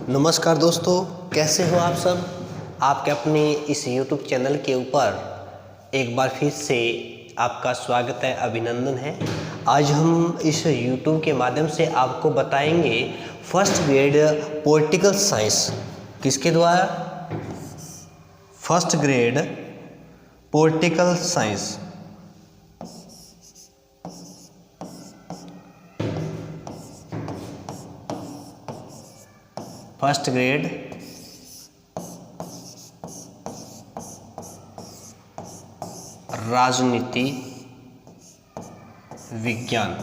नमस्कार दोस्तों, कैसे हो आप सब। आपके अपने इस YouTube चैनल के ऊपर एक बार फिर से आपका स्वागत है, अभिनंदन है। आज हम इस YouTube के माध्यम से आपको बताएंगे फर्स्ट ग्रेड पॉलिटिकल साइंस। किसके द्वारा? First grade political science. First grade राजनीति विज्ञान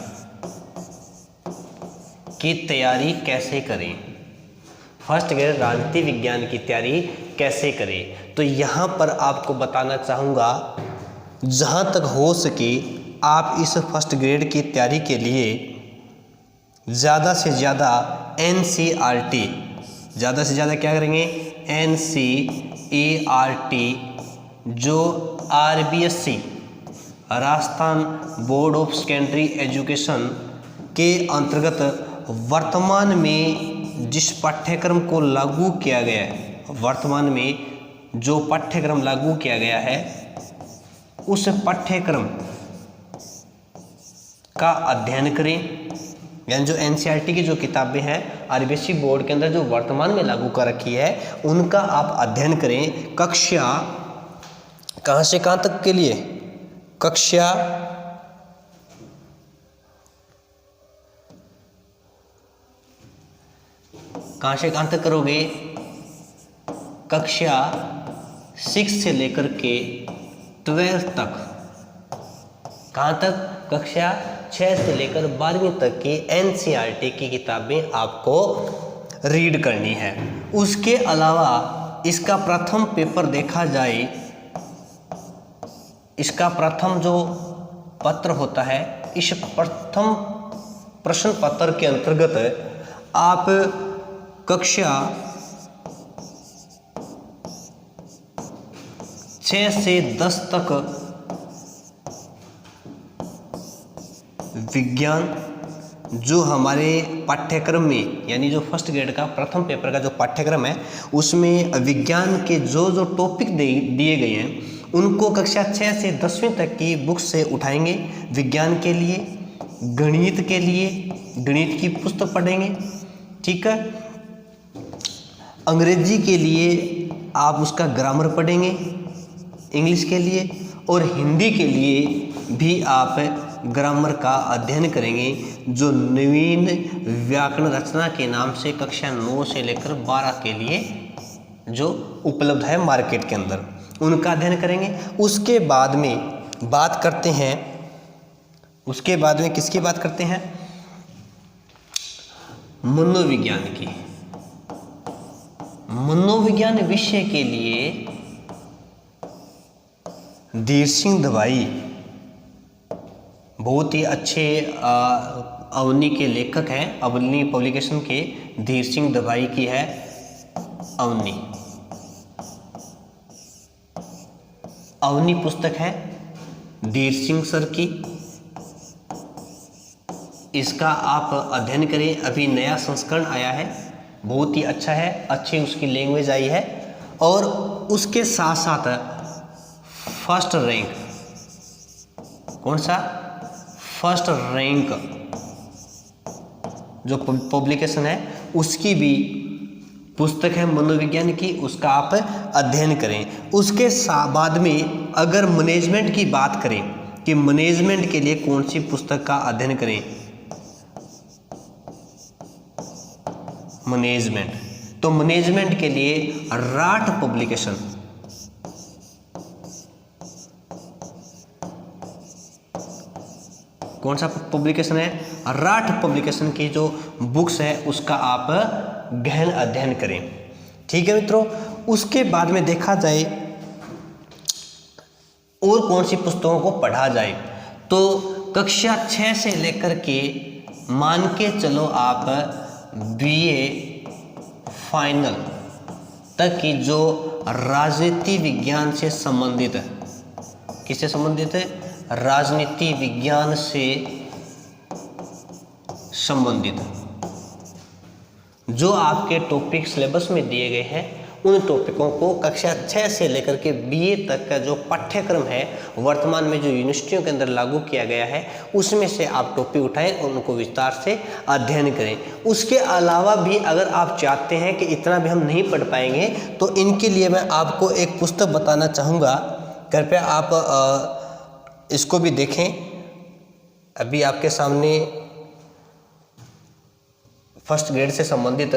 की तैयारी कैसे करें। फर्स्ट ग्रेड राजनीति विज्ञान की तैयारी कैसे करें, तो यहाँ पर आपको बताना चाहूँगा, जहाँ तक हो सके आप इस फर्स्ट ग्रेड की तैयारी के लिए ज़्यादा से ज़्यादा NCERT, ज़्यादा से ज़्यादा क्या करेंगे? NCERT जो RBSC Rajasthan board of secondary education के अंतर्गत वर्तमान में जिस पाठ्यक्रम को लागू किया गया है, वर्तमान में जो पाठ्यक्रम लागू किया गया है, उस पाठ्यक्रम का अध्ययन करें। यानी जो NCERT की जो किताबें हैं RBSC बोर्ड के अंदर जो वर्तमान में लागू कर रखी है, उनका आप अध्ययन करें। कक्षा कहाँ से कहाँ तक के लिए? कक्षा कहाँ से कहाँ तक करोगे? कक्षा 6 से लेकर के 12 तक। कहाँ तक? कक्षा 6 से लेकर 12वीं तक की NCERT की किताबें आपको रीड करनी है। उसके अलावा इसका प्रथम पेपर देखा जाए, इसका प्रथम जो पत्र होता है, इस प्रथम प्रश्न पत्र के अंतर्गत आप कक्षा 6 से 10 तक विज्ञान जो हमारे पाठ्यक्रम में, यानी जो फर्स्ट ग्रेड का प्रथम पेपर का जो पाठ्यक्रम है, उसमें विज्ञान के जो जो टॉपिक दिए गए हैं, उनको कक्षा 6 से 10वीं तक की बुक से उठाएंगे। विज्ञान के लिए, गणित के लिए गणित की पुस्तक पढ़ेंगे, ठीक है। अंग्रेजी के लिए आप उसका ग्रामर पढ़ेंगे, इंग्लिश के लिए, और हिंदी के लिए भी आप ग्रामर का अध्ययन करेंगे, जो नवीन व्याकरण रचना के नाम से कक्षा 9 से लेकर 12 के लिए जो उपलब्ध है मार्केट के अंदर, उनका अध्ययन करेंगे। उसके बाद में बात करते हैं, उसके बाद में किसकी बात करते हैं? मनोविज्ञान की। मनोविज्ञान विषय के लिए धीर सिंह दवाई बहुत ही अच्छे अवनी के लेखक हैं। अवनी पब्लिकेशन के धीर सिंह दवाई की है अवनी। अवनी पुस्तक है धीर सिंह सर की, इसका आप अध्ययन करें। अभी नया संस्करण आया है, बहुत ही अच्छा है, अच्छी उसकी लैंग्वेज आई है। और उसके साथ साथ फर्स्ट रैंक, कौन सा? फर्स्ट रैंक जो पब्लिकेशन है, उसकी भी पुस्तक है मनोविज्ञान की, उसका आप अध्ययन करें। उसके बाद में अगर मैनेजमेंट की बात करें कि मैनेजमेंट के लिए कौन सी पुस्तक का अध्ययन करें, मैनेजमेंट, तो मैनेजमेंट के लिए राठ पब्लिकेशन, कौन सा पब्लिकेशन है? राठ पब्लिकेशन की जो बुक्स है, उसका आप गहन अध्ययन करें, ठीक है मित्रों। उसके बाद में देखा जाए और कौन सी पुस्तकों को पढ़ा जाए, तो कक्षा 6 से लेकर के मान के चलो आप BA फाइनल तक की जो राजनीति विज्ञान से संबंधित है, किससे संबंधित है? राजनीति विज्ञान से संबंधित जो आपके टॉपिक सिलेबस में दिए गए हैं उन टॉपिकों को कक्षा 6 से लेकर के बीए तक का जो पाठ्यक्रम है वर्तमान में जो यूनिवर्सिटियों के अंदर लागू किया गया है उसमें से आप टॉपिक उठाएं और उनको विस्तार से अध्ययन करें। उसके अलावा भी अगर आप चाहते हैं कि इतना भी हम नहीं पढ़ पाएंगे तो इनके लिए मैं आपको एक पुस्तक बताना चाहूँगा, कृपया आप इसको भी देखें। अभी आपके सामने फर्स्ट ग्रेड से संबंधित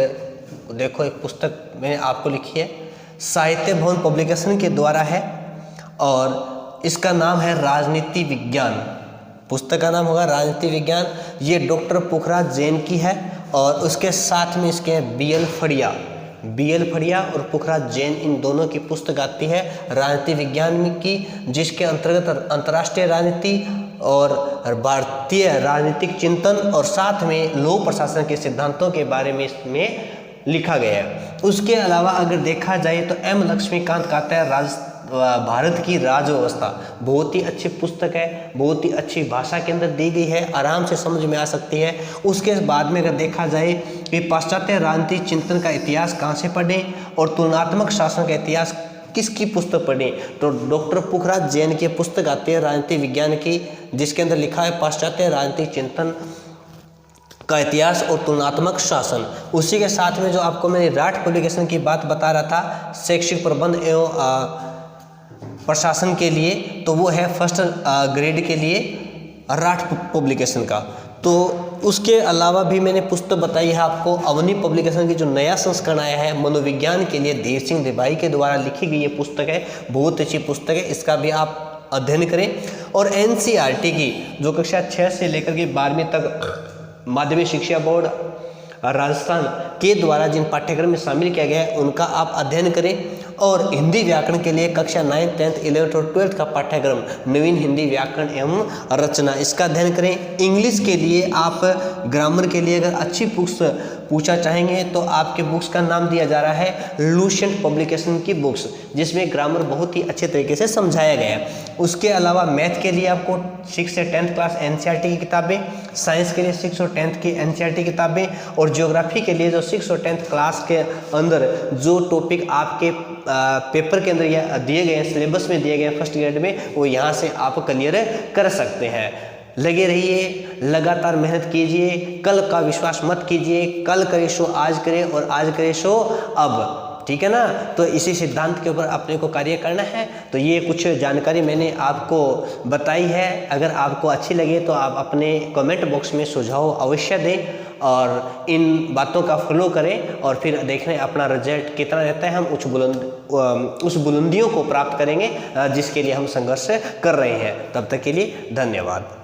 देखो एक पुस्तक मैंने आपको लिखी है, साहित्य भवन पब्लिकेशन के द्वारा है और इसका नाम है राजनीति विज्ञान। पुस्तक का नाम होगा राजनीति विज्ञान। ये डॉक्टर पुखराज जैन की है और उसके साथ में इसके बीएल फड़िया और पुखराज जैन इन दोनों की पुस्तक आती है राजनीति विज्ञान की, जिसके अंतर्गत अंतर्राष्ट्रीय राजनीति और भारतीय राजनीतिक चिंतन और साथ में लोक प्रशासन के सिद्धांतों के बारे में इसमें लिखा गया है। उसके अलावा अगर देखा जाए तो एम लक्ष्मीकांत कहते हैं भारत की राजव्यवस्था, बहुत ही अच्छी पुस्तक है, बहुत ही अच्छी भाषा के अंदर दी गई है, आराम से समझ में आ सकती है। उसके बाद में अगर देखा जाए कि पाश्चात्य राजनीतिक चिंतन का इतिहास कहाँ से पढ़ें और तुलनात्मक शासन का इतिहास किसकी पुस्तक पढ़ें, तो डॉक्टर पुखराज जैन की पुस्तक आती है राजनीति विज्ञान की, जिसके अंदर लिखा है पाश्चात्य राजनीतिक चिंतन का इतिहास और तुलनात्मक शासन। उसी के साथ में जो आपको मैंने राठ पब्लिकेशन की बात बता रहा था शैक्षिक प्रबंध एवं प्रशासन के लिए, तो वो है फर्स्ट ग्रेड के लिए राठ पब्लिकेशन का। तो उसके अलावा भी मैंने पुस्तक बताई है आपको अवनी पब्लिकेशन की जो नया संस्करण आया है मनोविज्ञान के लिए धीर सिंह देबाई के द्वारा लिखी गई ये पुस्तक है, बहुत अच्छी पुस्तक है, इसका भी आप अध्ययन करें। और एनसीईआरटी की जो कक्षा 6 से लेकर के 12वीं तक माध्यमिक शिक्षा बोर्ड राजस्थान के द्वारा जिन पाठ्यक्रम में शामिल किया गया है उनका आप अध्ययन करें। और हिंदी व्याकरण के लिए कक्षा 9, 10, 11 और 12 का पाठ्यक्रम नवीन हिंदी व्याकरण एवं रचना इसका अध्ययन करें। इंग्लिश के लिए आप ग्रामर के लिए अगर अच्छी बुक्स पूछा चाहेंगे तो आपके बुक्स का नाम दिया जा रहा है लूसेंट पब्लिकेशन की बुक्स, जिसमें ग्रामर बहुत ही अच्छे तरीके से समझाया गया है। उसके अलावा मैथ के लिए आपको 6 से 10th क्लास एनसीईआरटी की किताबें, साइंस के लिए 6 और 10th की एनसीईआरटी किताबें और ज्योग्राफी के लिए जो 6 और 10th क्लास के अंदर जो टॉपिक आपके पेपर के अंदर या दिए गए हैं सिलेबस में दिए गए हैं फर्स्ट ग्रेड में, वो यहाँ से आप क्लियर कर सकते हैं। लगे रहिए, लगातार मेहनत कीजिए, कल का विश्वास मत कीजिए, कल करे सो आज करे और आज करे सो अब, ठीक है ना। तो इसी सिद्धांत के ऊपर अपने को कार्य करना है। तो ये कुछ जानकारी मैंने आपको बताई है, अगर आपको अच्छी लगे तो आप अपने कमेंट बॉक्स में सुझाव अवश्य दें और इन बातों का फॉलो करें और फिर देख रहे हैं अपना रिजल्ट कितना रहता है। हम उस बुलंदियों को प्राप्त करेंगे जिसके लिए हम संघर्ष कर रहे हैं। तब तक के लिए धन्यवाद।